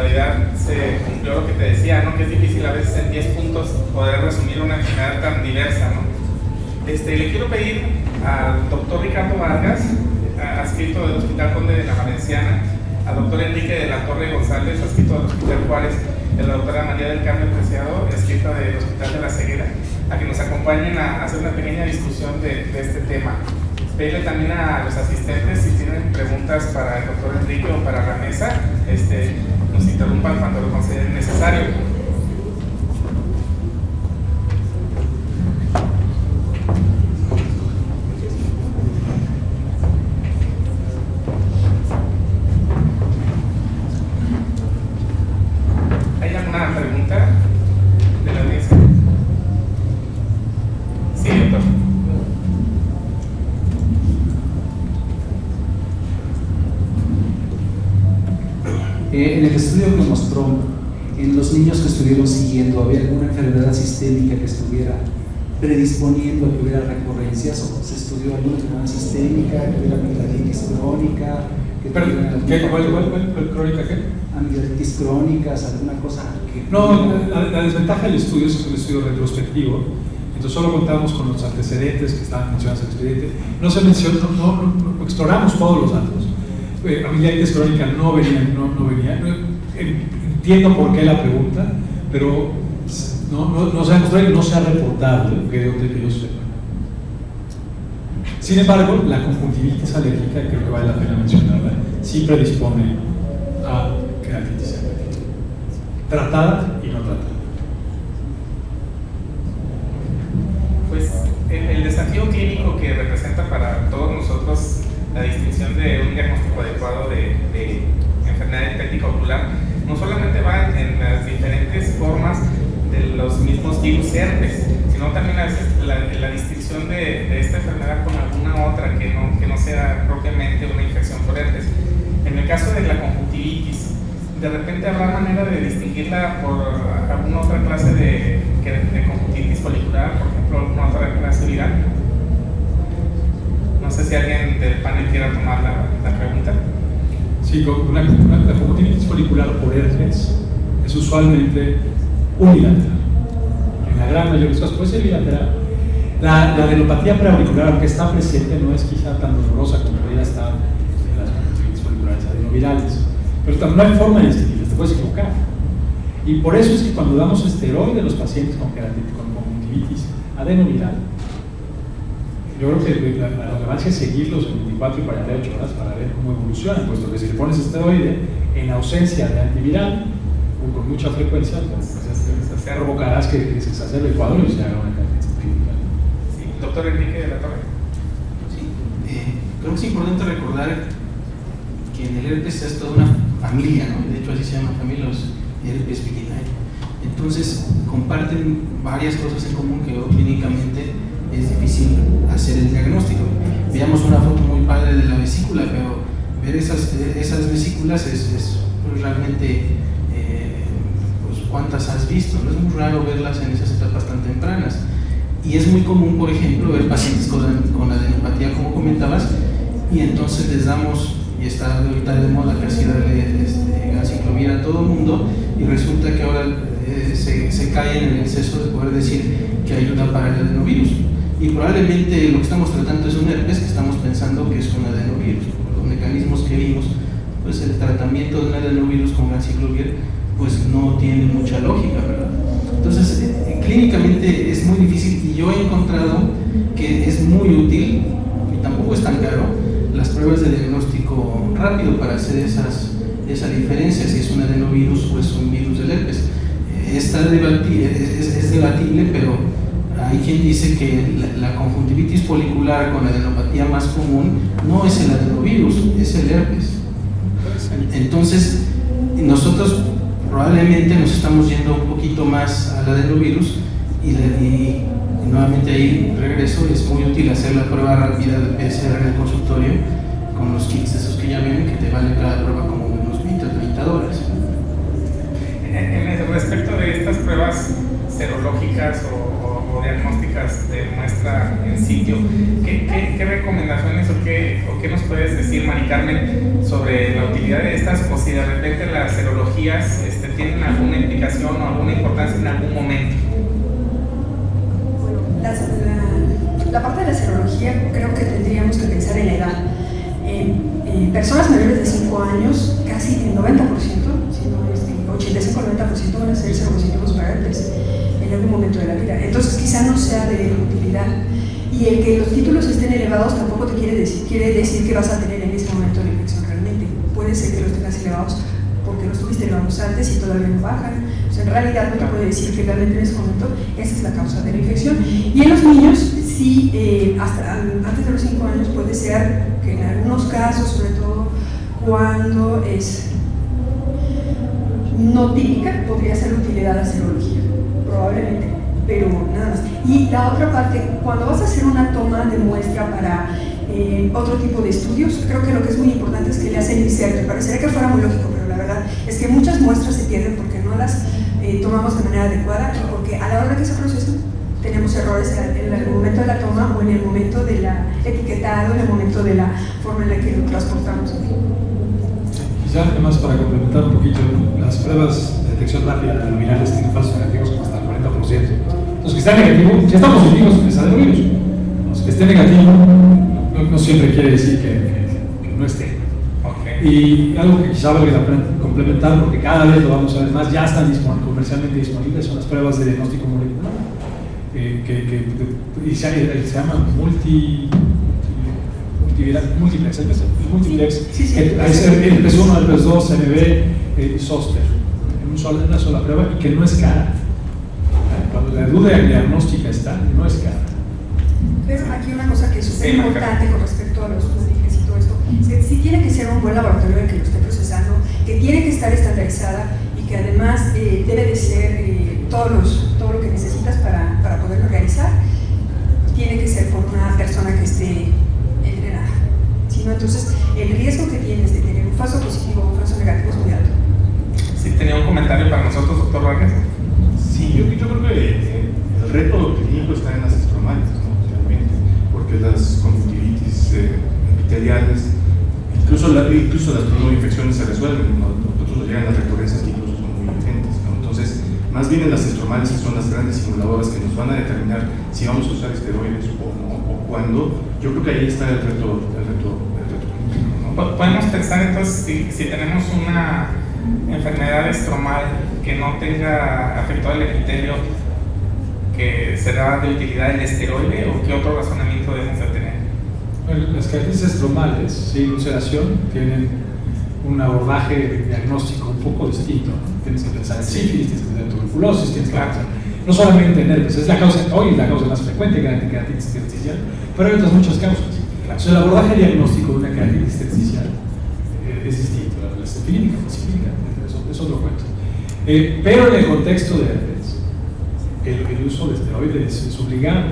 realidad se cumplió lo que te decía, ¿no? Que es difícil a veces en 10 puntos poder resumir una enfermedad tan diversa, ¿no? Le quiero pedir al doctor Ricardo Vargas, adscrito del Hospital Conde de la Valenciana, al doctor Enrique de la Torre González, adscrito del Hospital Juárez, y a la doctora María del Carmen Preciado, adscrita del Hospital de la Ceguera, a que nos acompañen a hacer una pequeña discusión de este tema. Pedirle también a los asistentes, si tienen preguntas para el doctor Enrique o para la mesa, nos interrumpan cuando lo consideren necesario. ¿Hay alguna pregunta de la audiencia? Sí, doctor. En el estudio que mostró, en los niños que estuvieron siguiendo, ¿había alguna enfermedad sistémica que estuviera predisponiendo a que hubiera recurrencias? ¿O se estudió alguna enfermedad sistémica, que hubiera amigdalitis crónica? ¿Cuál crónica qué? Amigdalitis crónicas, alguna cosa que... No, la desventaja del estudio es que es un estudio retrospectivo, entonces solo contamos con los antecedentes que estaban mencionados en el expediente. No se mencionó, no exploramos todos los datos. Amigdalitis crónica no venía. Entiendo por qué la pregunta, pero no se ha demostrado y no se ha reportado que yo sepa. Sin embargo, la conjuntivitis alérgica, creo que vale la pena mencionarla, sí predispone a queratitis alérgica, tratada y no tratada. Pues el desafío clínico que representa para todos nosotros la distinción de un diagnóstico adecuado de enfermedad hepática ocular no solamente va en las diferentes formas de los mismos virus herpes, sino también a veces la distinción de esta enfermedad con alguna otra que no sea propiamente una infección por herpes. En el caso de la conjuntivitis, de repente habrá manera de distinguirla por alguna otra clase de conjuntivitis folicular, por ejemplo, alguna otra clase viral. No sé si alguien del panel quiera tomar la pregunta. Sí, la conjuntivitis folicular por herpes es usualmente unilateral. En la gran mayoría de los casos puede ser bilateral. La adenopatía preauricular, aunque está presente, no es quizá tan dolorosa como podría estar en las conjuntivitis foliculares adenovirales. Pero también no hay forma de distinguirlas, te puedes equivocar. Y por eso es que cuando damos esteroide a los pacientes con conjuntivitis adenoviral, yo creo que la relevancia es seguirlos en 24 y 48 horas para ver cómo evolucionan, puesto que si le pones esteroide en ausencia de antiviral o con mucha frecuencia, pues provocarás que se exacerbe el cuadro y se haga una característica clínica. Sí, doctor Enrique de la Torre. Sí, creo que es importante recordar que en el herpes es toda una familia, ¿no? De hecho así se llaman familia, los herpes vaginae. Entonces comparten varias cosas en común que clínicamente es difícil hacer el diagnóstico. Veamos una foto muy padre de la vesícula, pero ver esas vesículas es pues, realmente pues, ¿cuántas has visto? No es muy raro verlas en esas etapas tan tempranas. Y es muy común, por ejemplo, ver pacientes con adenopatía, como comentabas, y entonces les damos, y está ahorita de moda casi darle aciclovir a todo el mundo, y resulta que ahora se cae en el exceso de poder decir que ayuda para el adenovirus. Y probablemente lo que estamos tratando es un herpes que estamos pensando que es un adenovirus. Por los mecanismos que vimos, pues el tratamiento de un adenovirus con aciclovir pues no tiene mucha lógica, ¿verdad? Entonces, clínicamente es muy difícil, y yo he encontrado que es muy útil, y tampoco es tan caro, las pruebas de diagnóstico rápido para hacer esa diferencia, si es un adenovirus o es un virus del herpes. Es debatible, pero hay quien dice que la conjuntivitis folicular con adenopatía más común no es el adenovirus, es el herpes. Entonces, nosotros probablemente nos estamos yendo un poquito más al adenovirus y nuevamente ahí regreso, es muy útil hacer la prueba rápida de PCR en el consultorio con los kits esos que ya ven, que te vale cada prueba como unos 20 o 30 dólares. Respecto de estas pruebas serológicas o diagnósticas de muestra en sitio, ¿qué recomendaciones o qué nos puedes decir, Mari Carmen, sobre la utilización utilidad de estas o si de repente las serologías tienen alguna implicación o alguna importancia en algún momento. Bueno, la parte de la serología creo que tendríamos que pensar en la edad. Personas mayores de 5 años, casi el 90%, si no 85-90% van a ser seropositivos para herpes en algún momento de la vida. Entonces quizá no sea de utilidad. Y el que los títulos estén elevados tampoco te quiere decir que vas a tener en ese momento la infección realmente. Puede ser que los tengas elevados porque los tuviste elevados antes y todavía no bajan. O sea, en realidad no te puede decir que realmente en ese momento esa es la causa de la infección. Y en los niños, sí, hasta antes de los 5 años puede ser que en algunos casos, sobre todo cuando es no típica, podría ser utilidad la serología, probablemente, pero nada más. Y la otra parte, cuando vas a hacer una toma de muestra para otro tipo de estudios, creo que lo que es muy importante es que le hacen inserto. Parecería que fuera muy lógico, pero la verdad es que muchas muestras se pierden porque no las tomamos de manera adecuada y porque a la hora que se procesan tenemos errores en el momento de la toma o en el momento del etiquetado, en el momento de la forma en la que lo transportamos. Quizá además para complementar un poquito, las pruebas de detección rápida de luminales tienen falsos negativos como hasta el 40%. Los que están negativos, si están positivos, es adenovirus. Los que estén negativos no siempre quiere decir que no esté. Okay. Y algo que quizá valga la pena complementar, porque cada vez lo vamos a ver más, ya están comercialmente disponibles, son las pruebas de diagnóstico molecular, y se llama multiplex, Sí, el PES1, el PES2, CMV y Zoster, en una sola prueba, y que no es cara. Cuando la duda diagnóstica está, no es cara. Pero aquí una cosa que es súper importante con respecto a los UDIGs y todo esto, es que sí tiene que ser un buen laboratorio el que lo esté procesando, que tiene que estar estandarizada y que además debe de ser todo lo que necesitas para poderlo realizar, tiene que ser por una persona que esté entrenada. Si no, entonces el riesgo que tienes de tener un falso positivo o un falso negativo es muy alto. Sí, tenía un comentario para nosotros, doctor Vargas. Sí, yo creo que el reto clínico está en las estromales, ¿no? Realmente, porque las conjuntivitis epiteliales, incluso las pneumoinfecciones se resuelven, ¿no? Nosotros nos llegan las recurrencias que incluso son muy urgentes, ¿no? Entonces, más bien en las estromales, que son las grandes simuladoras que nos van a determinar si vamos a usar esteroides o no, o cuándo, yo creo que ahí está el reto clínico, ¿no? Podemos pensar entonces si tenemos una enfermedad estromal que no tenga afectado el epitelio, que será de utilidad el esteroide, o qué otro razonamiento debemos de tener. Bueno, las características estromales, sin ulceración, tienen un abordaje diagnóstico un poco distinto. Tienes que pensar en sífilis, tienes que pensar en tuberculosis, tienes que pensar no solamente en herpes, es la causa, hoy la causa más frecuente de queratitis intersticial, pero hay otras muchas causas. Entonces, el abordaje diagnóstico de una queratitis intersticial es distinto. La cefilítica, es otro cuento. Pero en el contexto de herpes, el uso de esteroides es obligado.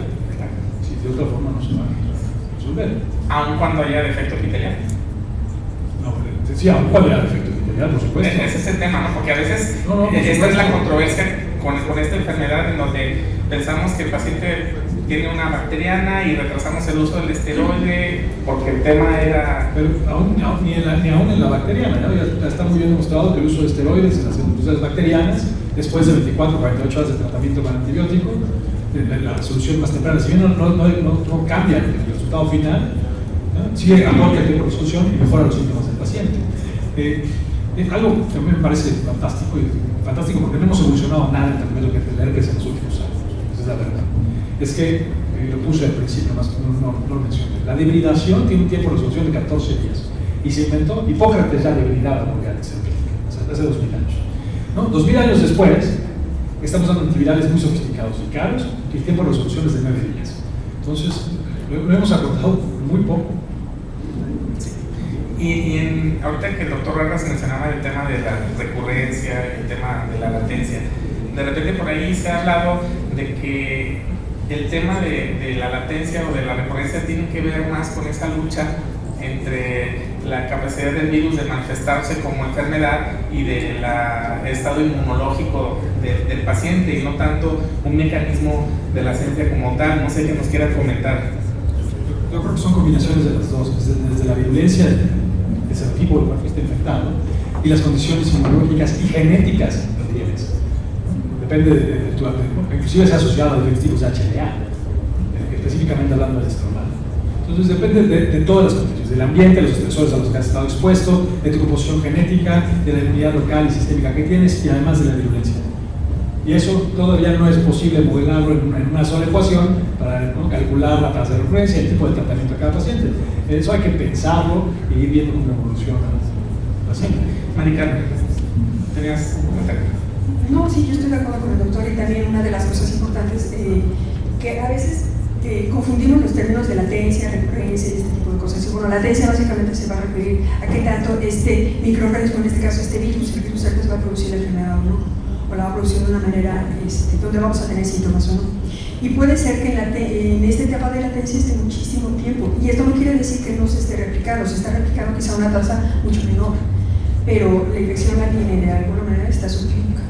Si de otra forma no se va a resolver. Aun cuando haya defecto epitelial. No, sí, aun cuando haya defecto epitelial, por supuesto. Ese es el tema, ¿no? Porque a veces por esta es supuesto. la controversia con esta enfermedad, en donde pensamos que el paciente tiene una bacteriana y retrasamos el uso del esteroide porque el tema era... Pero ni aún en la bacteriana, ¿no? Ya está muy bien demostrado que el uso de esteroides en las industrias bacterianas, después de 24 48 horas de tratamiento con antibiótico, la resolución más temprana, si bien no cambia el resultado final, ¿no? Sí acorta el tiempo de resolución y mejora los síntomas del paciente. Algo que a mí me parece fantástico porque no hemos evolucionado nada en tratamiento del herpes en los últimos años, esa es la verdad. Es que, lo puse al principio, más no lo mencioné, la debridación tiene un tiempo de resolución de 14 días y se inventó, Hipócrates ya debridaba bronquitis herpética, hace 2000 años. ¿No? 2000 años después, estamos dando antivirales muy sofisticados y caros y el tiempo de resolución es de 9 días. Entonces, lo hemos acortado muy poco. Y ahorita que el doctor Vargas mencionaba el tema de la recurrencia, el tema de la latencia, de repente por ahí se ha hablado de que el tema de la latencia o de la recurrencia tiene que ver más con esa lucha entre la capacidad del virus de manifestarse como enfermedad y del estado inmunológico del paciente, y no tanto un mecanismo de la ciencia como tal. No sé qué nos quiera comentar. Yo creo que son combinaciones de las dos, desde la virulencia, que se tipo del cual fuiste infectado y las condiciones inmunológicas y genéticas que tienes. Depende de tu inclusive se ha asociado a diferentes tipos de HLA, específicamente hablando del estromal. Entonces depende de todas las condiciones, del ambiente, los estresores a los que has estado expuesto, de tu composición genética, de la inmunidad local y sistémica que tienes y además de la virulencia. Y eso todavía no es posible modelarlo en una sola ecuación para, ¿no?, calcular la tasa de recurrencia y el tipo de tratamiento de cada paciente. Eso hay que pensarlo y ir viendo cómo evoluciona el paciente. Maricarmen, ¿tenías un comentario? No, sí, yo estoy de acuerdo con el doctor y también una de las cosas importantes que a veces confundimos los términos de latencia, recurrencia y este tipo de cosas. Y bueno, latencia básicamente se va a referir a qué tanto este microorganismo, en este caso este virus, el virus herpes, va a producir la enfermedad o no, o la va a producir de una manera donde vamos a tener síntomas o no. Y puede ser que en esta etapa de latencia esté muchísimo tiempo, y esto no quiere decir que no se esté replicando, se está replicando quizá a una tasa mucho menor, pero la infección la tiene de alguna manera, está subclínica.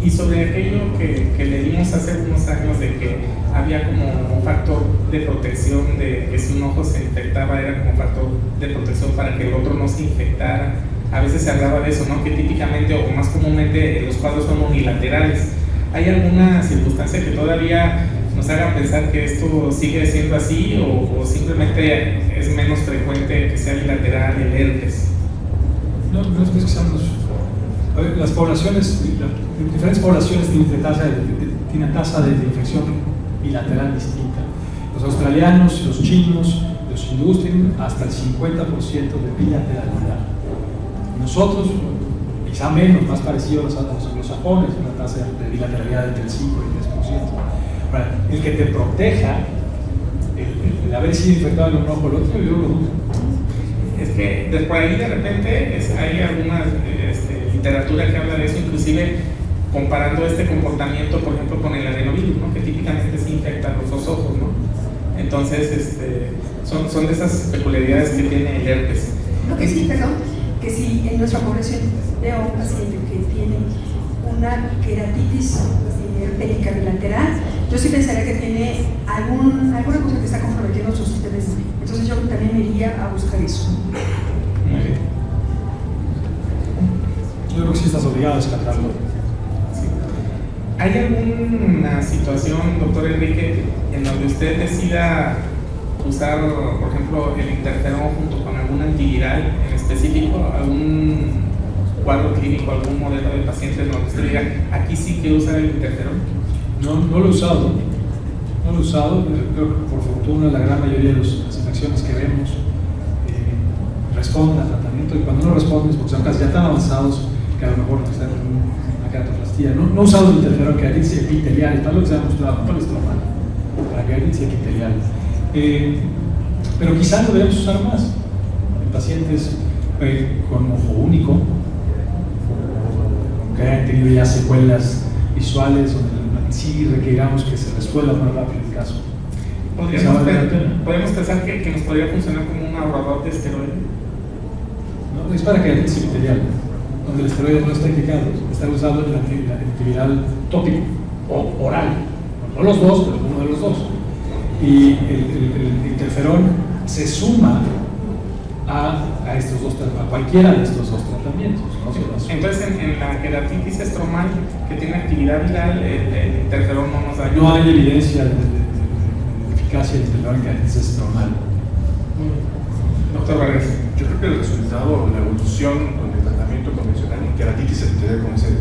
Y sobre aquello que leímos hace unos años de que había como un factor de protección, de que si un ojo se infectaba era como un factor de protección para que el otro no se infectara. A veces se hablaba de eso, ¿no? Que típicamente o más comúnmente los cuadros son unilaterales. ¿Hay alguna circunstancia que todavía nos haga pensar que esto sigue siendo así o simplemente es menos frecuente que sea bilateral el herpes? No es que seamos... A ver, las poblaciones, diferentes poblaciones tienen tasa de infección bilateral distinta. Los australianos, los chinos, los hindúes tienen hasta el 50% de bilateralidad. Nosotros, quizá menos, más parecido a los anglosajones, una tasa de bilateralidad entre el 5 y el 10%. Ahora, el que te proteja, el haber sido infectado en un ojo o el otro, yo lo dudo. Es que por ahí de repente hay alguna literatura que habla de eso, inclusive comparando este comportamiento, por ejemplo, con el adenovirus, ¿no? Que típicamente se infectan los dos ojos, ¿no? Entonces, son de esas peculiaridades que tiene el herpes. Lo que sí, perdón, que si en nuestra población veo un paciente que tiene una queratitis herpética bilateral, yo sí pensaría que tiene alguna cosa que está comprometiendo su sistema inmune. Entonces yo también me iría a buscar eso. Muy bien. Yo creo que sí estás obligado a descartarlo. Sí. ¿Hay alguna situación, doctor Enrique, en donde usted decida usar, por ejemplo, el interferón junto con algún antiviral en específico, algún cuadro clínico, algún modelo de pacientes donde usted diga, aquí sí que usar el interferón? No lo he usado. No lo he usado. Creo que por fortuna la gran mayoría de las infecciones que vemos responden al tratamiento, y cuando no responden es porque son casos ya tan avanzados que a lo mejor necesitan una queratoplastía. No he usado el interferón queratitis epitelial, para lo que se ha mostrado, no el estromal, para queratitis epitelial. Pero quizás lo deberíamos usar más en pacientes con ojo único, que hayan tenido ya secuelas visuales, donde sí requiramos que se resuelva más rápido el caso. ¿Podemos pensar que nos podría funcionar como un ahorrador de esteroide? No, es para queratitis epitelial, donde el esteroide no está indicado, está usado el antiviral tópico o oral, no los dos, pero uno de los dos. Y el interferón se suma a estos dos, a cualquiera de estos dos tratamientos, ¿no? Entonces, en la queratitis estromal que tiene actividad viral, el interferón no nos ayuda. No hay evidencia de eficacia del interferón en queratitis estromal. Doctor Vargas. Yo creo que el resultado, la evolución con el tratamiento convencional en queratitis epitelial con ese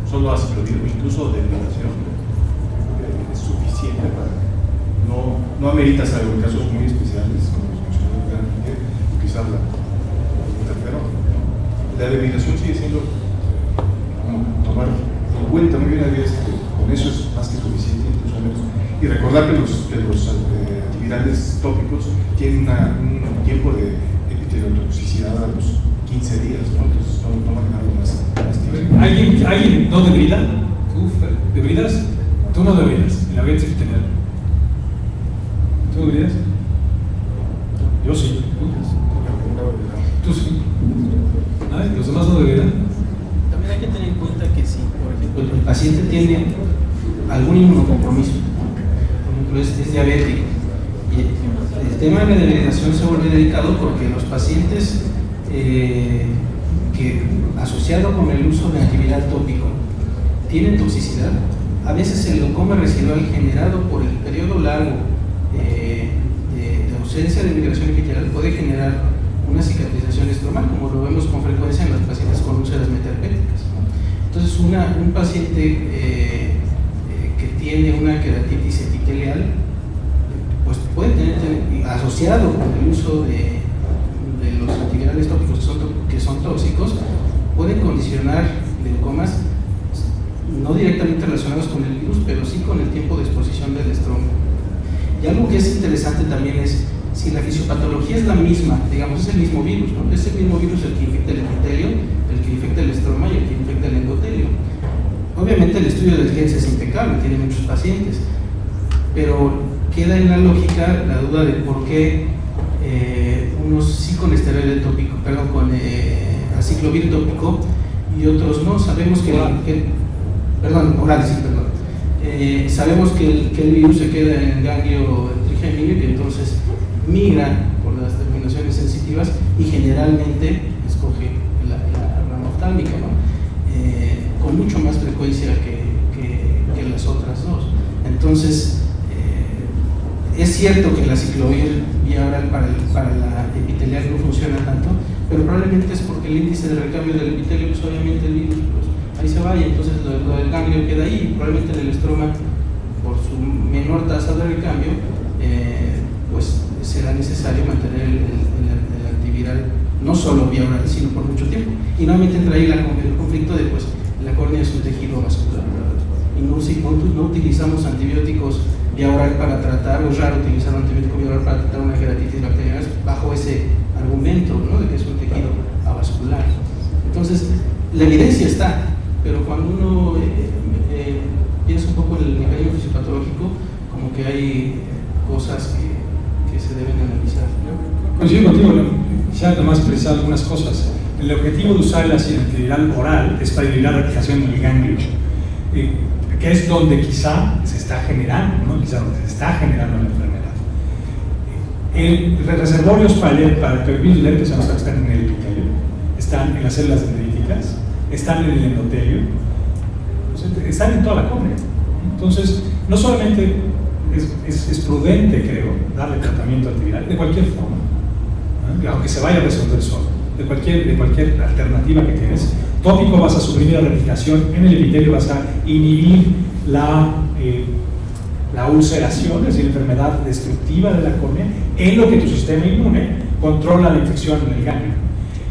solo asplodir o incluso depilación es suficiente para no amerita, salvo en casos muy especiales como los mencionó que utilizar la interferón. La depilación sigue siendo como tomar en cuenta muy bien con eso es más que suficiente, incluso menos. Y recordar que los antivirales tópicos tienen un tiempo de epiteliotoxicidad a los 15 días, ¿no? Entonces no manejar algo más tiempo. ¿Alguien no debrida? ¿Tú debridas? Tú no debridas en la queratitis epitelial. ¿Tú debridas? Yo sí. Tú sí. ¿Los demás no debridan? También hay que tener en cuenta que si, por ejemplo, el paciente tiene algún inmunocompromiso, por ejemplo, es diabético, y el tema de la debridación se vuelve delicado porque los pacientes que asociado con el uso de antiviral tópico tienen toxicidad. A veces el glaucoma residual generado por el periodo largo de ausencia de migración epitelial puede generar una cicatrización estromal, como lo vemos con frecuencia en las pacientes con úlceras metaherpéticas, ¿no? Entonces, un paciente que tiene una queratitis epitelial, pues puede tener, asociado con el uso de los antivirales tópicos que son tóxicos, pueden condicionar glaucomas no directamente relacionados con el virus, pero sí con el tiempo de exposición del estroma. Y algo que es interesante también es, si la fisiopatología es la misma, digamos, es el mismo virus, ¿no? Es el mismo virus el que infecta el epitelio, el que infecta el estroma y el que infecta el endotelio. Obviamente el estudio del GENS es impecable, tiene muchos pacientes, pero queda en la lógica la duda de por qué unos sí con esteroide tópico, perdón, con aciclovir tópico y otros no. Sabemos que sabemos que el virus se queda en el ganglio trigémino y entonces migra por las terminaciones sensitivas y generalmente escoge la rama oftálmica, ¿no? Con mucho más frecuencia que las otras dos. Entonces, es cierto que el aciclovir vía oral para la epitelial no funciona tanto, pero probablemente es porque el índice de recambio del epitelio, pues obviamente el virus ahí se va y entonces lo del ganglio queda ahí. Probablemente en el estroma, por su menor tasa de recambio, pues será necesario mantener el antiviral no solo vía oral, sino por mucho tiempo. Y nuevamente entra ahí el conflicto de, pues, la córnea es un tejido vascular, ¿verdad? Y no utilizamos antibióticos vía oral para tratar, o es raro utilizar un antibiótico vía oral para tratar una queratitis bacteriana bajo ese argumento, ¿no?, de que es un tejido avascular. Entonces, la evidencia está, pero cuando uno piensa un poco en el mecanismo fisiopatológico, como que hay cosas que se deben analizar, ¿no? Coincido contigo, quisiera además precisar algunas cosas. El objetivo de usar el antiviral oral es para evitar la replicación en el ganglio, que es donde quizá se está generando, ¿no? Quizá donde se está generando la enfermedad. Los reservorios para el virus del herpes zóster están en el epitelio, están en las células dendríticas, están en el endotelio, están en toda la córnea. Entonces, no solamente es prudente, creo, darle tratamiento antiviral de cualquier forma, ¿no?, aunque se vaya a resolver solo, de cualquier alternativa que tienes. Tópico vas a suprimir la replicación, en el epitelio vas a inhibir la ulceración, es decir, la enfermedad destructiva de la córnea, en lo que tu sistema inmune controla la infección en el ganglio.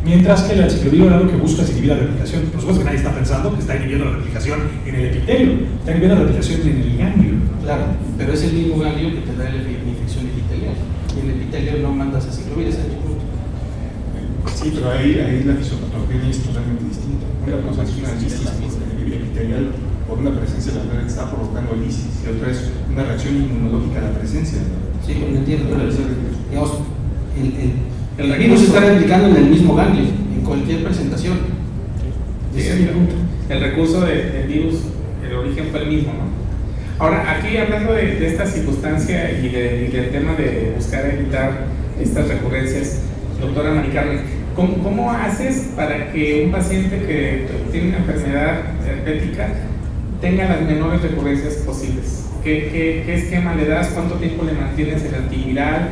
Mientras que el aciclovir oral lo que busca es inhibir la replicación. Por supuesto que nadie está pensando que está inhibiendo la replicación en el epitelio, está inhibiendo la replicación en el ganglio. Claro, pero es el mismo ganglio que te da la infección epitelial. Y en el epitelio no mandas aciclovir, ese es el punto. Sí, pero ahí la fisiopatología es totalmente distinta. Una cosa es una lisis epitelial por una presencia de la enfermedad que está provocando lisis, y otra es una reacción inmunológica a la presencia. Sí, lo entiendo. Digamos, el virus se está replicando en el mismo ganglio, en cualquier presentación. Ese es mi punto. El recurso del virus, el origen fue el mismo, ¿no? Ahora, aquí hablando de esta circunstancia y del tema de buscar evitar estas recurrencias, doctora Mari Carmen, ¿cómo haces para que un paciente que tiene una enfermedad herpética tenga las menores recurrencias posibles? ¿Qué esquema le das? ¿Cuánto tiempo le mantienes el antiviral?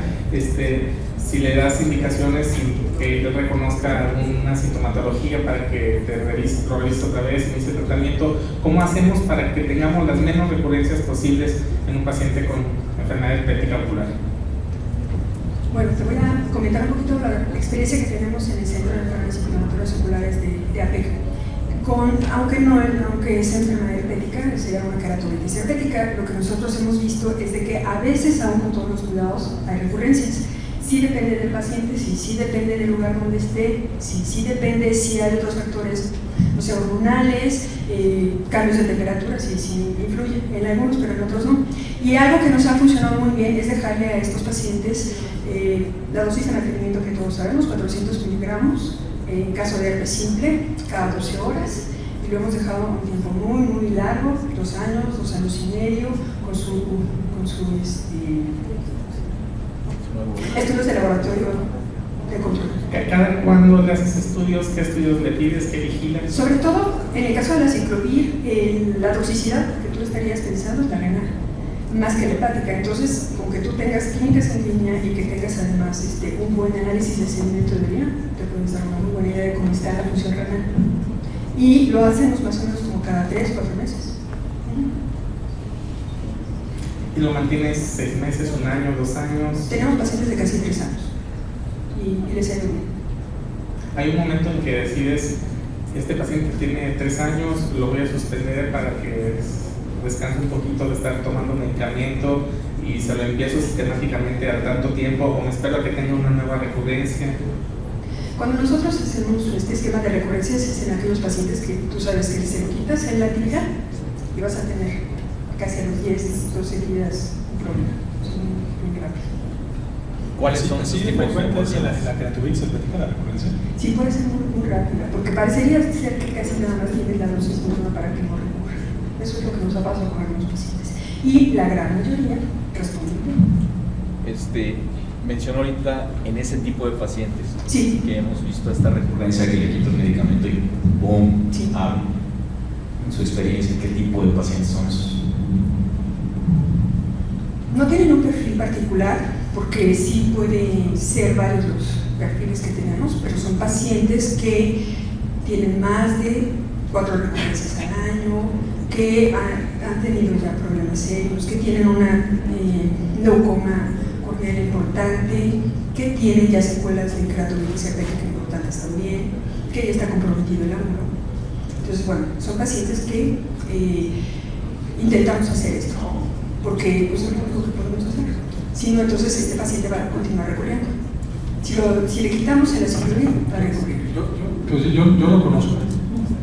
Si le das indicaciones y que él reconozca alguna sintomatología para que te lo revises otra vez, inicie el tratamiento. ¿Cómo hacemos para que tengamos las menos recurrencias posibles en un paciente con enfermedad herpética ocular? Bueno, te voy a comentar un poquito la experiencia que tenemos en el Centro de Enfermedades Inflamatorias Oculares de APEC. Aunque es enfermedad herpética, sería una queratomitis herpética, lo que nosotros hemos visto es de que a veces, aún con todos los cuidados, hay recurrencias. Sí depende del paciente, sí depende del lugar donde esté, sí depende si hay otros factores, no sé, hormonales, cambios de temperatura, sí influye en algunos, pero en otros no. Y algo que nos ha funcionado muy bien es dejarle a estos pacientes la dosis de mantenimiento que todos sabemos, 400 miligramos, en caso de herpes simple, cada 12 horas, y lo hemos dejado un tiempo muy largo, 2 años, 2 años y medio, con su estudios de laboratorio de control. ¿Cada cuándo le haces estudios? ¿Qué estudios le pides? ¿Qué vigilas? Sobre todo, en el caso de la ciclovir, la toxicidad que tú estarías pensando es la renal, más que la hepática. Entonces, con que tú tengas químicas en línea y que tengas además un buen análisis de sedimento de orina, te puedes dar una muy buena idea de cómo está la función renal. Y lo hacemos más o menos como cada 3 o 4 meses. ¿Y lo mantienes 6 meses, 1 año, 2 años? Tenemos pacientes de casi 3 años y les ha ido bien. Hay un momento en que decides, este paciente tiene 3 años, lo voy a suspender para que descanse un poquito de estar tomando medicamento y se lo empiezo sistemáticamente a tanto tiempo, o me espero a que tenga una nueva recurrencia. Cuando nosotros hacemos este esquema de recurrencias es en aquellos pacientes que tú sabes que se lo quitas en la actividad y vas a tener casi a los 10, 12 días un problema. Es muy grave. ¿Cuáles son sus frecuentes en la creativitis herpética, la recurrencia? Sí, puede ser muy rápida, porque parecería ser que casi nada más tienes la dosis mínima para que no recurra. Eso es lo que nos ha pasado con algunos pacientes. Y la gran mayoría responde bien. Mencionó ahorita en ese tipo de pacientes Sí. que hemos visto esta recurrencia que le quita el medicamento y ¡boom! Sí. Abre. En su experiencia, ¿qué tipo de pacientes son esos? No tienen un perfil particular, porque sí pueden ser varios los perfiles que tenemos, pero son pacientes que tienen más de 4 recurrencias al año, que han tenido ya problemas serios, que tienen una glaucoma corneal importante, que tienen ya secuelas de keratoconus herpética importantes también, que ya está comprometido el ángulo. Entonces, bueno, son pacientes que intentamos hacer esto, porque pues, es lo único que podemos hacer. Si no, entonces este paciente va a continuar recurriendo. Si le quitamos el aciclovir, va a recurrir. Yo lo conozco.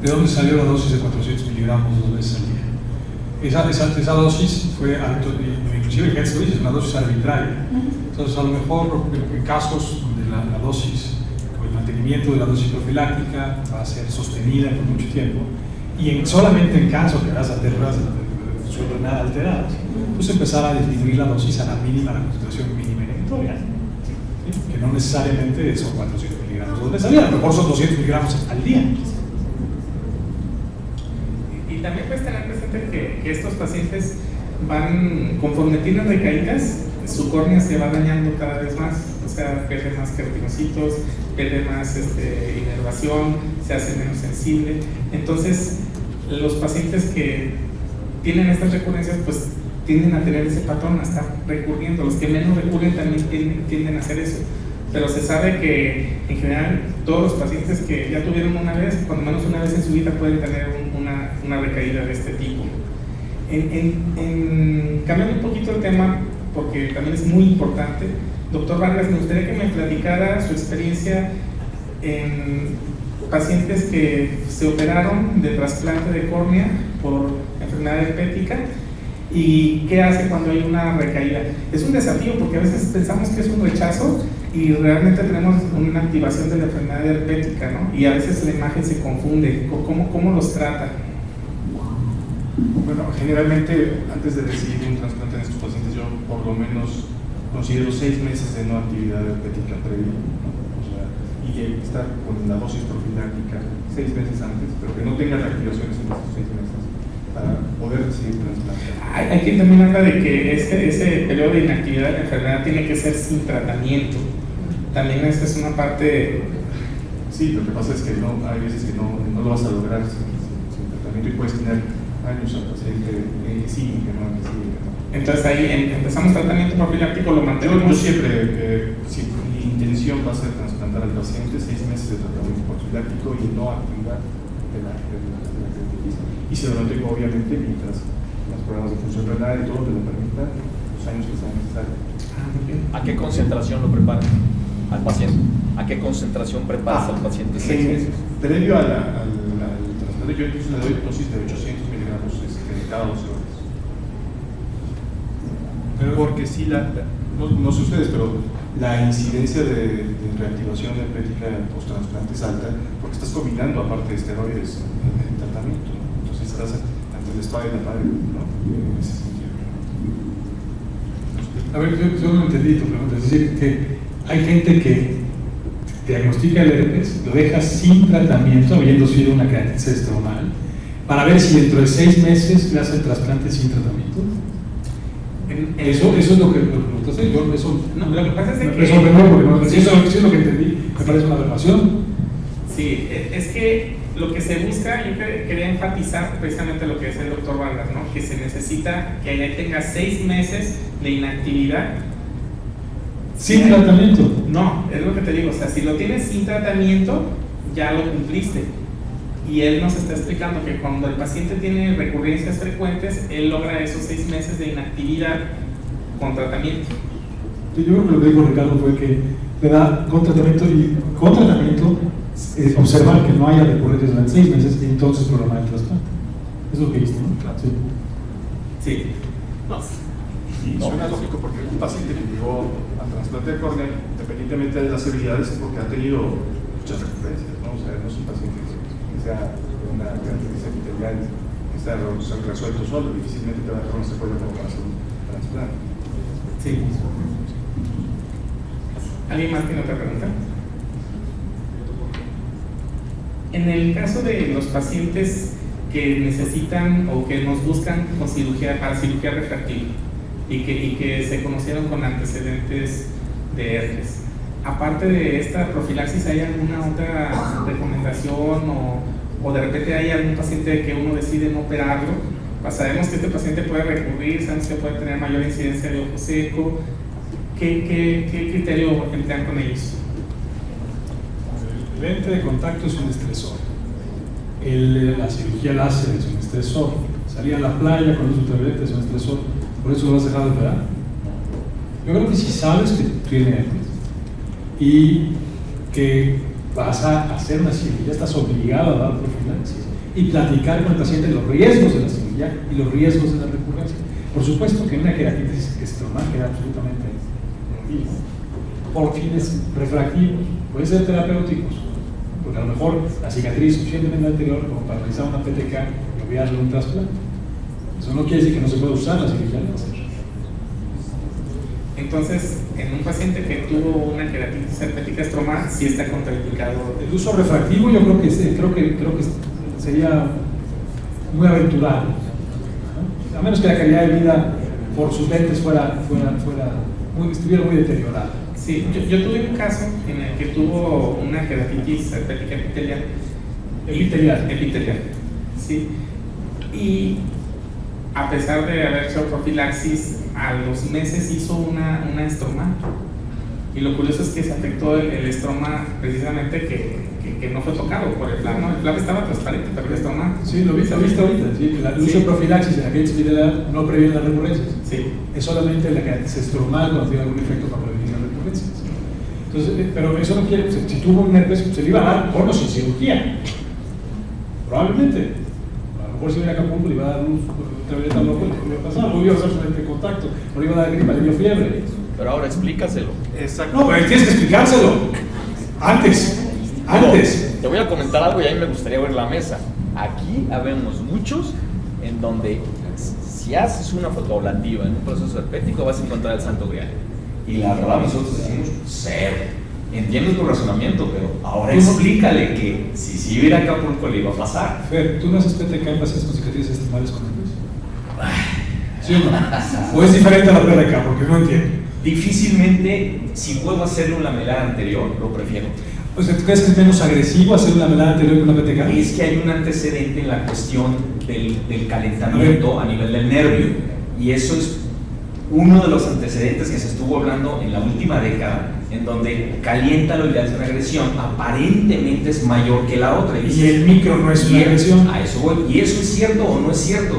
¿De dónde salió la dosis de 400 miligramos 2 veces al día? Esa dosis fue, inclusive el Getz lo dice, es una dosis arbitraria. Entonces, a lo mejor en casos donde la dosis o el mantenimiento de la dosis profiláctica va a ser sostenida por mucho tiempo, y solamente en caso que vas a tener pruebas de función renal alteradas, pues empezar a disminuir la dosis a la mínima, la concentración mínima inhibitoria, ¿sí? Que no necesariamente son 400 miligramos 2 veces al día, a lo mejor son 200 miligramos al día. Y también puedes tener presente que estos pacientes van, conforme tienen recaídas, su córnea se va dañando cada vez más, o sea, pierde más queratinocitos, pierde más inervación, se hace menos sensible. Entonces, los pacientes que tienen estas recurrencias, pues tienden a tener ese patrón, a estar recurriendo. Los que menos recurren también tienden a hacer eso. Pero se sabe que en general todos los pacientes que ya tuvieron una vez, cuando menos una vez en su vida, pueden tener una recaída de este tipo. Cambiando un poquito el tema, porque también es muy importante, doctor Vargas, me gustaría que me platicara su experiencia en pacientes que se operaron de trasplante de córnea por enfermedad herpética y qué hace cuando hay una recaída. Es un desafío porque a veces pensamos que es un rechazo y realmente tenemos una activación de la enfermedad herpética, ¿no? Y a veces la imagen se confunde. ¿Cómo los trata? Bueno, generalmente antes de decidir un trasplante en estos pacientes yo por lo menos considero 6 meses de no actividad herpética previa, ¿no? O sea, y estar con la dosis profiláctica 6 meses antes, pero que no tenga reactivaciones en estos 6 meses para poder decidir trasplantar. Hay quien también habla de que ese periodo de inactividad de la enfermedad tiene que ser sin tratamiento. También esta es una parte. Sí, lo que pasa es que hay veces que no lo vas a lograr sin tratamiento y puedes tener años al paciente que sigue, que no. Entonces ahí empezamos tratamiento profiláctico, lo mantenemos. Yo siempre, si mi intención va a ser trasplantar al paciente, 6 meses de tratamiento profiláctico y no activar de la keratitis. Y se lo mantengo obviamente mientras los programas de función renal y todo te lo permitan, los años que sean necesarios. ¿A qué concentración lo preparan al paciente? ¿A qué concentración preparas al paciente 6 meses? Previo al trasplante, yo incluso le doy dosis de 800 miligramos cada 12 horas. Porque sí, no sé ustedes, pero la incidencia de reactivación herpética post-trasplante es alta porque estás combinando, aparte de esteroides, el tratamiento, ¿no? Entonces estás ante la espada y la pared, ¿no? En ese sentido. A ver, yo no entendí tu pregunta. Es decir, que hay gente que diagnostica el herpes, lo deja sin tratamiento, habiendo sido una queratitis estromal, para ver si dentro de 6 meses le hace el trasplante sin tratamiento. Eso es lo que entonces yo eso No, lo que pasa es de que- me sorprendió porque no, si eso es lo que entendí, me parece una aberración. Sí, es que lo que se busca, yo quería enfatizar precisamente lo que dice el doctor Vargas, ¿no? Que se necesita que ella tenga 6 meses de inactividad. Sin tratamiento. No, es lo que te digo, o sea, si lo tienes sin tratamiento, ya lo cumpliste. Y él nos está explicando que cuando el paciente tiene recurrencias frecuentes, él logra esos 6 meses de inactividad con tratamiento. Yo creo que lo que dijo Ricardo fue que le da con tratamiento y con tratamiento observar que no haya recurrencias durante 6 meses y entonces programar el trasplante. Es lo que viste, ¿no? Claro. Sí. Sí. No. Y suena lógico porque un paciente que llegó a trasplante de córnea, independientemente de las habilidades, es porque ha tenido muchas recurrencias, ¿no? O sea, no es un paciente que sea una queratitis epitelial que está resuelto solo, difícilmente te va a dejar una secuela como para hacer un trasplante. Sí. ¿Alguien más tiene otra pregunta? En el caso de los pacientes que necesitan o que nos buscan con cirugía para cirugía refractiva y que se conocieron con antecedentes de herpes, aparte de esta profilaxis, ¿hay alguna otra recomendación o de repente hay algún paciente que uno decide no operarlo? Pues sabemos que este paciente puede recurrir, sabemos que puede tener mayor incidencia de ojo seco. ¿Qué criterio emplean con ellos? El lente de contacto es un estresor. La cirugía láser es un estresor. Salir a la playa con luz ultravioleta es un estresor. ¿Por eso lo vas a dejar de operar? Yo creo que si sabes que tiene herpes y que vas a hacer una cirugía, estás obligado a dar profilaxis y platicar con el paciente los riesgos de la cirugía y los riesgos de la recurrencia. Por supuesto que una queratitis estromal queda absolutamente por fines refractivos, puede ser terapéuticos, porque a lo mejor la cicatriz suficientemente anterior como para realizar una PTK y obviarle un trasplante. Eso no quiere decir que no se pueda usar la cirugía láser. Entonces, en un paciente que tuvo una queratitis herpética estromal, sí está contraindicado. El uso refractivo yo creo que sería muy aventurado, ¿no? A menos que la calidad de vida por sus lentes estuviera muy deteriorada. Sí, yo tuve un caso en el que tuvo una queratitis herpética epitelial. Sí. Y a pesar de haber hecho profilaxis, a los meses hizo una estroma. Y lo curioso es que se afectó el estroma precisamente que no fue tocado por el flap, ¿no? El flap estaba transparente, pero el estroma... Sí, lo viste ahorita. Sí, el uso de profilaxis en la queratitis epitelial no previene las recurrencias. Sí. Es solamente la queratitis estromal cuando tiene algún efecto para prevenir las recurrencias. Entonces, pero eso no quiere, si tuvo un herpes, se le iba a dar por sin cirugía. Probablemente. A lo mejor si viene a Acapulco le iba a dar luz ultravioleta loco, le iba a pasar, o iba a hacer solamente contacto, o le iba a dar gripa, le dio fiebre. Pero ahora explícaselo. Exacto. No, pero tienes que explicárselo. Antes. Te voy a comentar algo y a mí me gustaría ver la mesa. Aquí habemos muchos en donde si haces una fotoablativa en un proceso herpético vas a encontrar el santo grial. Y la verdad nosotros decimos cero. Entiendo tu razonamiento, pero ahora explícale que si iba a ir a Acapulco le iba a pasar. Fer, ¿tú no haces PTK en pacientes con cicatrices estomales con herpes? ¿Sí o no? ¿O es diferente a la PRK? Porque no entiendo. Difícilmente, si puedo hacerle un lamelar anterior, lo prefiero. O sea, ¿tú crees que es menos agresivo hacer una lamelada anterior que una PTK? Es que hay un antecedente en la cuestión del calentamiento a nivel del nervio. Y eso es uno de los antecedentes que se estuvo hablando en la última década, en donde calienta lo ideal de una agresión, aparentemente es mayor que la otra. Y el micro no es una agresión. A eso voy. ¿Y eso es cierto o no es cierto?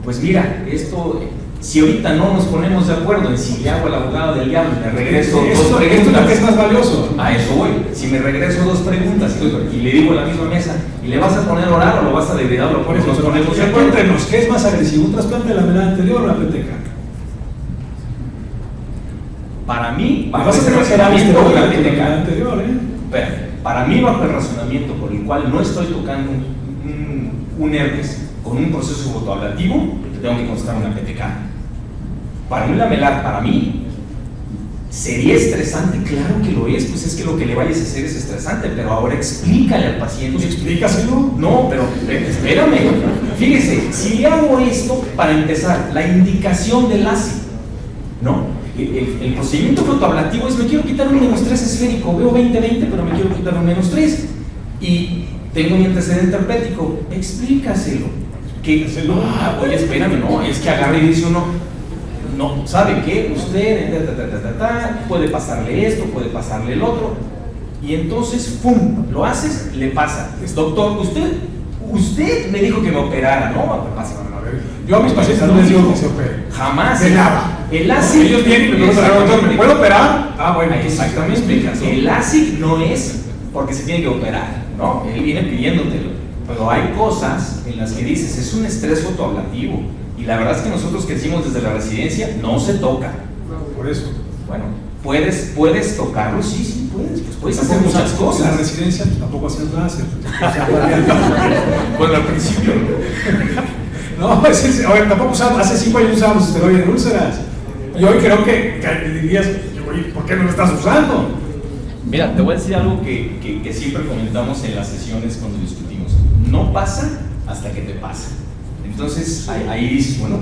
Pues mira, esto, si ahorita no nos ponemos de acuerdo en si le hago al abogado del diablo y me regreso dos preguntas. Esto es lo que es más valioso. A eso voy. Si me regreso 2 preguntas y le digo a la misma mesa, ¿y le vas a poner oral o lo vas a degradar? Lo pones, nos ponemos de acuerdo. Cuéntenos, ¿qué es más agresivo? ¿Un trasplante de lamelada anterior o la PTK? Para mí, bajo ese razonamiento, para mí, bajo el razonamiento por el cual no estoy tocando un herpes con un proceso fotoablativo, tengo que constar una PTK. Para un lamelar, para mí, ¿Sería estresante? Claro que lo es, pues es que lo que le vayas a hacer es estresante, pero ahora explícale al paciente. Pues explícaselo. No, pero espérame, fíjese, si le hago esto, para empezar, la indicación del LASIK, ¿no? El procedimiento fotoablativo es: me quiero quitar un -3 esférico, veo 20-20, pero me quiero quitar un -3 y tengo mi antecedente herpético. Explícaselo. Oye, espérame, no, es que agarre y dice uno: no, ¿sabe qué? Usted puede pasarle esto, puede pasarle el otro, y entonces, ¡pum!, lo haces, le pasa. Doctor, usted me dijo que me operara, ¿no? Pasa. Yo a mis pacientes no les digo que se operen. Jamás. De nada. El LASIK. Ellos vienen y me preguntan: doctor, ¿me puedo operar? Ah, bueno, exactamente. El LASIK no es porque se tiene que operar, ¿no? Él viene pidiéndotelo. Pero hay cosas en las que dices: es un estrés fotoablativo. Y la verdad es que nosotros que hicimos desde la residencia, no se toca. Por eso. Bueno, ¿puedes tocarlo? Sí, puedes. Pues puedes hacer muchas cosas. En la residencia pues, tampoco hacías láser. Bueno, al principio. No, a ver, tampoco usamos, hace 5 años usábamos esteroides en úlceras. Y hoy creo que dirías: oye, ¿por qué no lo estás usando? Mira, te voy a decir algo que siempre comentamos en las sesiones cuando discutimos. No pasa hasta que te pasa. Entonces, ahí dices, bueno,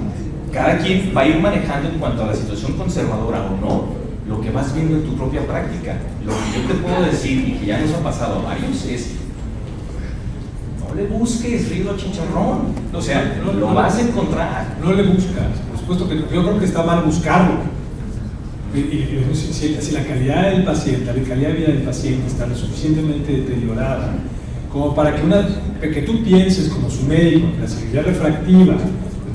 cada quien va a ir manejando en cuanto a la situación conservadora o no, lo que vas viendo en tu propia práctica. Lo que yo te puedo decir, y que ya nos ha pasado a varios, es: no le busques río chicharrón. O sea, lo vas a encontrar. No le buscas. Por supuesto que yo creo que está mal buscarlo. Si la calidad del paciente, la calidad de vida del paciente está lo suficientemente deteriorada como para que tú pienses como su médico que la cirugía refractiva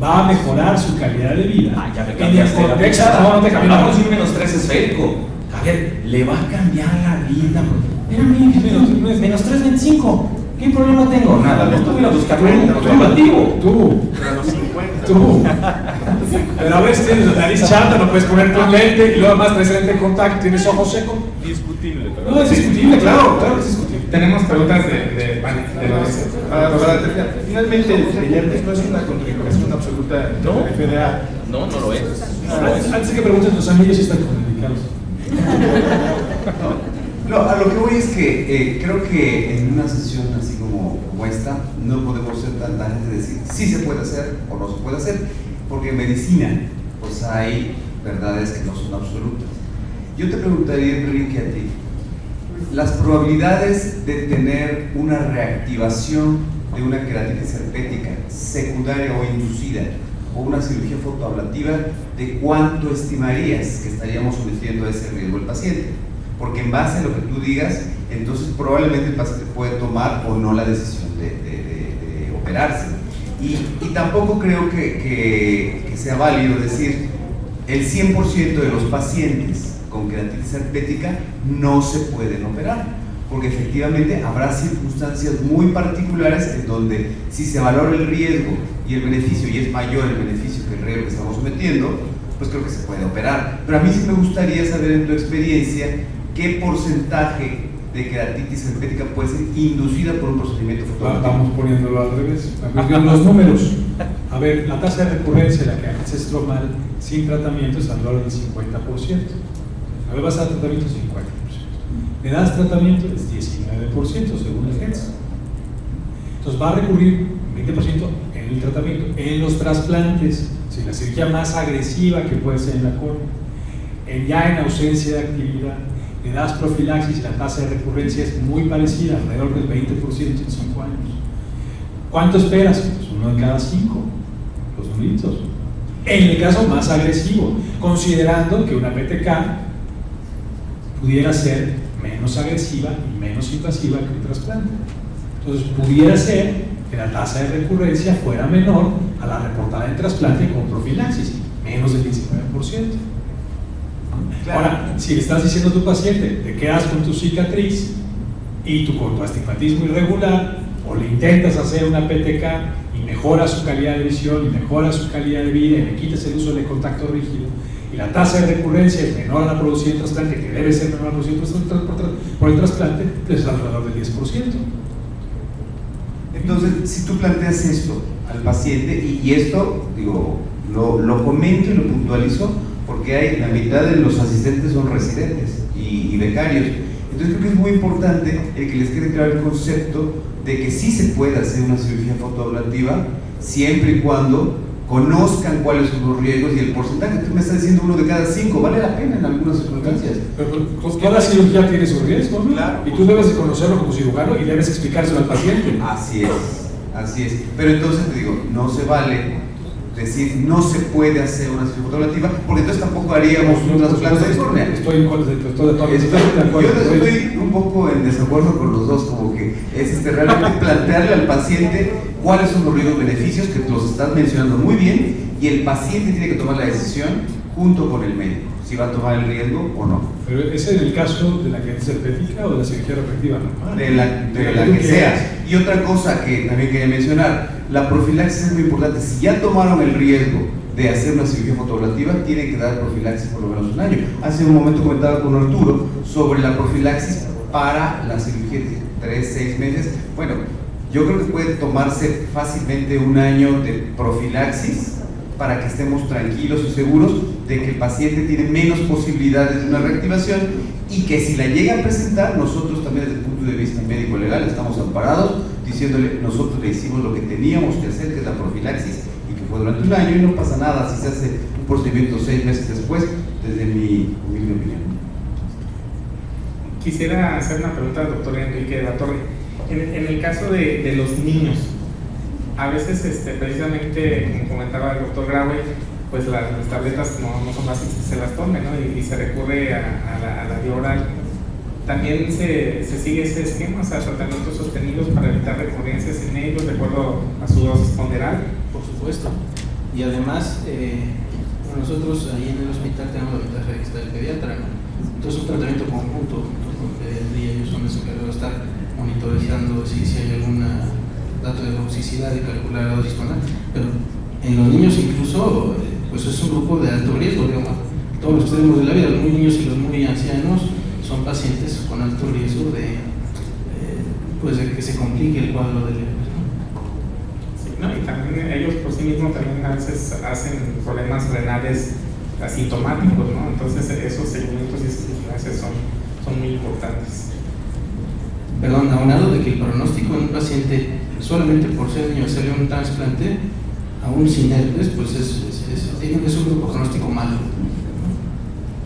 va a mejorar su calidad de vida. Ya me cambiaste en el contexto, no te cambiamos. Hablamos de un -3 esférico. A ver, le va a cambiar la vida. Espérame, -3.25. ¿Qué problema tengo? Nada, no voy a buscar un fotoablativo. Tú. Pero a veces tienes la nariz chata, no puedes ponerte un lente y luego además traes lente de contacto, tienes ojo seco. Discutible, pero. No, es discutible, claro que es discutible. Tenemos preguntas de Para terminar, finalmente el herpes no es una contraindicación absoluta de No. FDA. No lo es. Antes de que pregunten tus amigos si están contraindicados. No, a lo que voy es que creo que en una sesión así como esta no podemos ser tan tales de decir sí se puede hacer o no se puede hacer, porque en medicina pues hay verdades que no son absolutas. Yo te preguntaría, Enrique, a ti, las probabilidades de tener una reactivación de una queratitis herpética secundaria o inducida o una cirugía fotoablativa, ¿de cuánto estimarías que estaríamos sometiendo a ese riesgo el paciente? Porque en base a lo que tú digas, entonces probablemente el paciente puede tomar o no la decisión de operarse. Y tampoco creo que sea válido decir el 100% de los pacientes con queratitis herpética no se pueden operar, porque efectivamente habrá circunstancias muy particulares en donde si se valora el riesgo y el beneficio, y es mayor el beneficio que el riesgo que estamos sometiendo, pues creo que se puede operar. Pero a mí sí me gustaría saber en tu experiencia qué porcentaje de queratitis herpética puede ser inducida por un procedimiento fotoablativo. Vamos poniéndolo al revés. Los números. A ver, la tasa de recurrencia de la queratitis estromal sin tratamiento es alrededor del 50%. A ver, vas a dar tratamiento 50%. Le das tratamiento es 19% según el GETS. Entonces va a recurrir 20% en el tratamiento. En los trasplantes, si la cirugía más agresiva que puede ser en la córnea, ya en ausencia de actividad, le das profilaxis y la tasa de recurrencia es muy parecida, alrededor del 20% en 5 años. ¿Cuánto esperas? Pues 1 de cada 5, los numeritos. En el caso más agresivo, considerando que una PTK pudiera ser menos agresiva y menos invasiva que un trasplante. Entonces, pudiera ser que la tasa de recurrencia fuera menor a la reportada en trasplante con profilaxis, menos del 19%. Claro. Ahora, si le estás diciendo a tu paciente, te quedas con tu cicatriz y con tu astigmatismo irregular, o le intentas hacer una PTK y mejora su calidad de visión y mejora su calidad de vida y le quitas el uso del contacto rígido, y la tasa de recurrencia es menor a la producida en trasplante, que debe ser menor a la producida por el trasplante, pues es alrededor del 10%. Entonces, si tú planteas esto al paciente, y esto, digo, lo comento y lo puntualizo, porque la mitad de los asistentes son residentes y becarios. Entonces creo que es muy importante el que les quede claro el concepto de que sí se puede hacer una cirugía fotoablativa siempre y cuando conozcan cuáles son los riesgos y el porcentaje. Tú me estás diciendo 1 de cada 5, vale la pena en algunas circunstancias. Pero cada cirugía tiene sus riesgos, ¿no? Claro. Y tú debes de conocerlo como cirujano y debes explicárselo al paciente. Así es. Pero entonces te digo, no se vale decir no se puede hacer una cirugía fotoablativa, porque entonces tampoco haríamos un trasplante de córnea. Estoy de acuerdo. Yo estoy un poco en desacuerdo con los dos, como que es realmente plantearle al paciente cuáles son los riesgos beneficios, que los estás mencionando muy bien, y el paciente tiene que tomar la decisión junto con el médico, si va a tomar el riesgo o no. Pero ese es el caso de la queratis herpética o de la cirugía refractiva normal. De la que sea. Y otra cosa que también quería mencionar, la profilaxis es muy importante. Si ya tomaron el riesgo de hacer una cirugía fotoablativa, tienen que dar profilaxis por lo menos un año. Hace un momento comentaba con Arturo sobre la profilaxis para la cirugía de 3-6 meses. Bueno, yo creo que puede tomarse fácilmente un año de profilaxis para que estemos tranquilos y seguros de que el paciente tiene menos posibilidades de una reactivación y que si la llega a presentar, nosotros también desde el punto de vista médico-legal estamos amparados diciéndole, nosotros le hicimos lo que teníamos que hacer, que es la profilaxis, y que fue durante un año y no pasa nada si se hace un procedimiento 6 meses después, desde mi humilde opinión. Quisiera hacer una pregunta al doctor Enrique de la Torre. En el caso de los niños, a veces precisamente, como comentaba el doctor Graue, pues las tabletas no son fáciles que se las tomen, ¿no? Y se recurre a la vía oral. También se sigue ese esquema, o sea, tratamientos sostenidos para evitar recurrencias en ellos de acuerdo a su dosis ponderal. Por supuesto. Y además, nosotros ahí en el hospital tenemos la ventaja de que está el pediatra, ¿no? Entonces un tratamiento conjunto con pediatría, ellos son los encargados de estar monitorizando si hay algún dato de toxicidad y calcular la dosis tonal. Pero en los niños incluso, pues es un grupo de alto riesgo, digamos, todos los extremos de la vida, los muy niños y los muy ancianos son pacientes con alto riesgo de que se complique el cuadro del herpes, ¿no? Sí, ¿no? Y también ellos por sí mismos también a veces hacen problemas renales asintomáticos, ¿no? Entonces esos seguimientos y esas vigilancias son muy importantes. Perdón, aunado de que el pronóstico en un paciente solamente por ser niño hacerle un trasplante aún sin herpes, pues es un grupo pronóstico malo.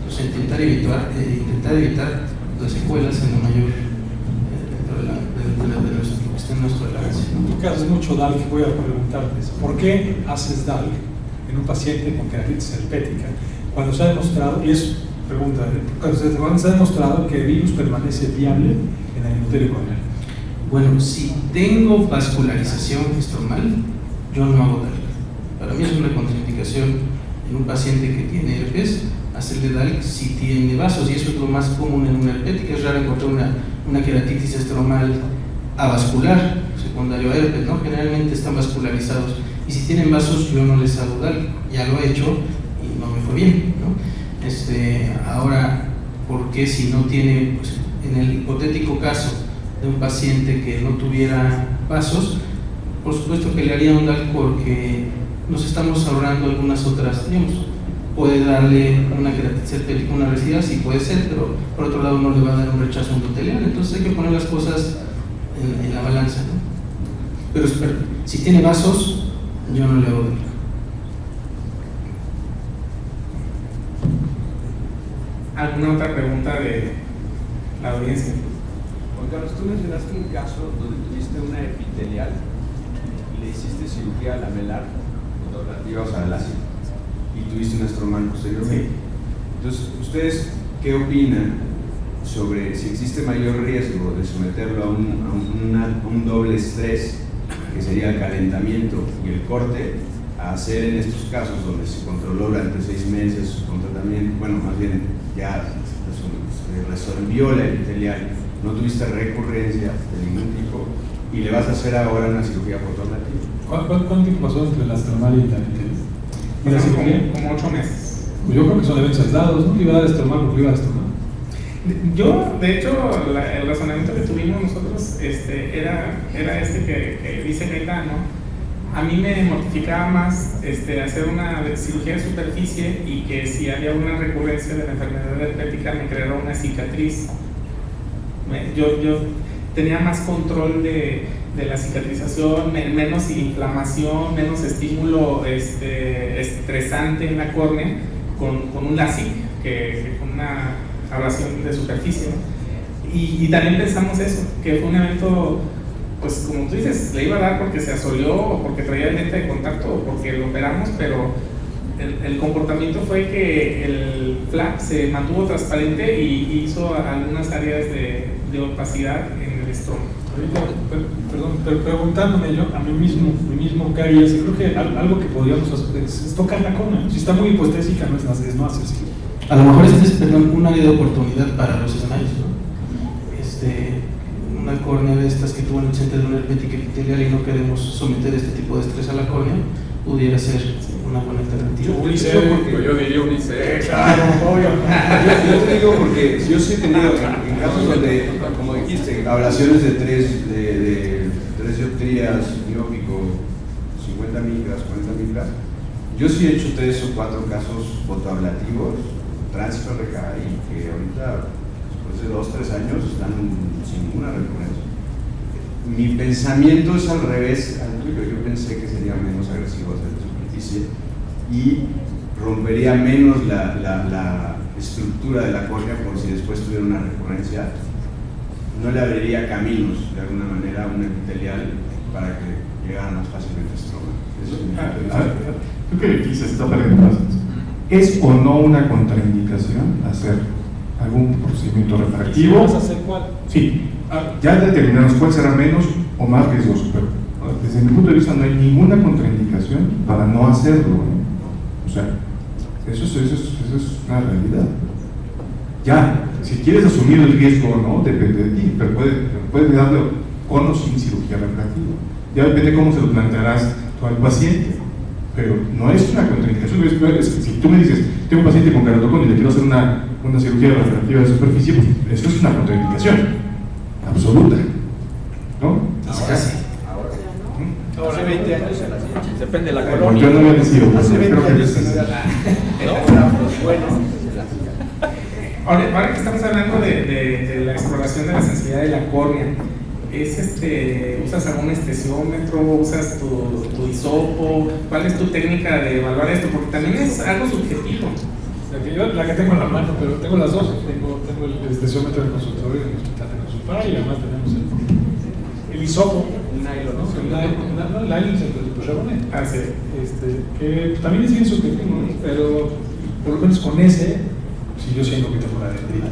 Entonces intentar evitar las secuelas en la mayor dentro de lo que está en nuestro alcance. Tú que haces mucho DALC, voy a preguntarte, ¿por qué haces DALC en un paciente con queratitis herpética cuando se ha demostrado, y es pregunta, cuando se ha demostrado que el virus permanece viable en el endotelio corneal? Bueno, si tengo vascularización estromal, yo no hago DALC. Para mí es una contraindicación en un paciente que tiene herpes hacerle DALC si tiene vasos, y eso es lo más común en una herpética. Es raro encontrar una queratitis estromal avascular secundario a herpes, ¿no? Generalmente están vascularizados, y si tienen vasos yo no les hago DALC. Ya lo he hecho y no me fue bien, ¿no? Ahora, ¿por qué si no tiene, pues, en el hipotético caso de un paciente que no tuviera vasos, por supuesto que le haría un DALC porque nos estamos ahorrando algunas otras, digamos, puede darle una queratitis herpética, una recidiva, sí puede ser, pero por otro lado no le va a dar un rechazo endotelial. Entonces hay que poner las cosas en la balanza, ¿no? Pero si tiene vasos, yo no le hago DALC. ¿Alguna otra pregunta de la audiencia? Juan Carlos, tú mencionaste un caso donde tuviste una epitelial y le hiciste cirugía lamelar, fotoablativa, o sea, láser, y tuviste un estromal posteriormente. Sí. Entonces, ¿ustedes qué opinan sobre si existe mayor riesgo de someterlo a un doble estrés, que sería el calentamiento y el corte, a hacer en estos casos donde se controló durante 6 meses con tratamiento, bueno, más bien ya se resolvió la epitelial, no tuviste recurrencia de ningún tipo y le vas a hacer ahora una cirugía fotoablativa? ¿Cuánto tiempo pasó entre la estromal y la epitelial? Como 8 meses. Pues yo creo que son eventos aislados, ¿no? Le iba a dar estromal porque le iba a dar estromal. Yo, de hecho, el razonamiento que tuvimos nosotros era que dice Gaetano, A mí me mortificaba más hacer una cirugía de superficie y que si había una recurrencia de la enfermedad herpética me creara una cicatriz. Yo tenía más control de la cicatrización, menos inflamación, menos estímulo estresante en la córnea con un LASIK que con una ablación de superficie, ¿no? Y también pensamos eso, que fue un evento, pues como tú dices, le iba a dar porque se asoleó o porque traía lente de contacto o porque lo operamos, pero el comportamiento fue que el flap se mantuvo transparente y hizo algunas áreas de opacidad en el estroma. Perdón, pero preguntándome yo a mí mismo ¿qué haría? Creo que algo que podríamos hacer es tocar la córnea. Si está muy hipostésica, no hace así. A lo mejor es un área de oportunidad para los smiles, ¿no? Una córnea de estas que tuvo en el centro de una herpética epitelial y no queremos someter este tipo de estrés a la córnea, pudiera ser una buena alternativa. Yo diría un ICE. Claro, obvio. Yo te digo porque yo sí he tenido en casos donde, como dijiste, Ablaciones de 3 dioptrías, miópico, 50 micras, 40 micras. Yo sí he hecho 3 o 4 casos fotoablativos, tránsito RKI, que ahorita, después de 2 o 3 años, están sin ninguna recurrencia. Mi pensamiento es al revés al tuyo. Yo pensé que sería menos agresivo hacer superficie y rompería menos la estructura de la córnea por si después tuviera una recurrencia. No le abriría caminos de alguna manera a un epitelial para que llegara más fácilmente a estroma. Creo que aquí se está perdiendo más. ¿Es o no una contraindicación hacer algún procedimiento refractivo? ¿Vas a hacer cuál? Sí, ya determinamos cuál será menos o más riesgoso, pero desde mi punto de vista no hay ninguna contraindicación para no hacerlo, ¿no? O sea, eso es una realidad. Ya, si quieres asumir el riesgo o no, depende de ti, pero puedes darle con o sin cirugía refractiva. Ya depende cómo se lo plantearás tú al paciente, pero no es una contraindicación. Si tú me dices, tengo un paciente con queratocón y le quiero hacer una cirugía refractiva de superficie, pues eso es una contraindicación absoluta, ¿no? Casi. Hace 20 años era así. Depende de la Bueno, colonia. yo no había decidido, Hace 20 creo que años es no era así. bueno. Ahora que estamos hablando de la exploración de la sensibilidad de la córnea, ¿usas algún anestesiómetro? ¿Usas tu hisopo? ¿Cuál es tu técnica de evaluar esto? Porque también es algo subjetivo. La que tengo en la mano, pero tengo las dos. Tengo el anestesiómetro del consultorio y el hospital de consultorio y además tenemos el hisopo, el nylon, ¿no? El nylon es el Chevrolet. Ah, sí. Que también es bien subjetivo, ¿no? Pero por lo menos con ese, si yo siento que tengo la dendrita,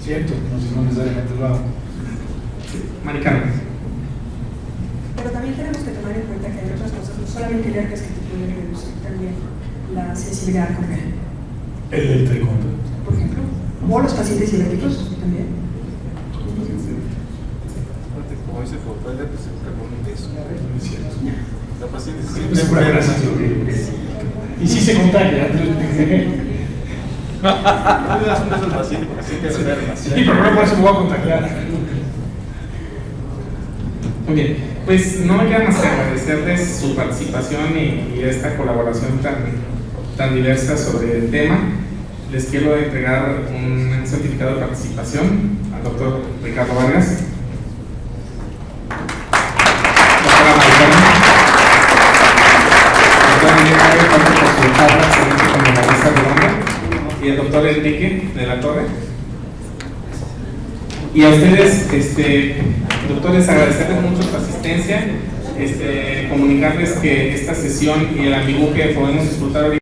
siento, no sé si no necesariamente lo hago. Maricarmen. Pero también tenemos que tomar en cuenta que hay otras cosas, no solamente el herpes que te puede reducir también la sensibilidad corneal. El triconto. Por ejemplo, o los pacientes diabéticos también. Como dice el doctor, pues se pone eso. Es cierto. La paciente Es pura grasa. Y si se contagia. No le das un beso al paciente porque sí te enfermas. Sí, pero no por eso me voy a contagiar. Ok, pues no me queda más que agradecerles su participación y esta colaboración tan diversa sobre el tema. Les quiero entregar un certificado de participación al doctor Ricardo Vargas, doctora Maricarmen, doctora Enrique por su charla excelente como la mesa redonda, y el doctor Enrique de la Torre. Y a ustedes, doctores, agradecerles mucho su asistencia, comunicarles que esta sesión y el ambigú que podemos disfrutar ahorita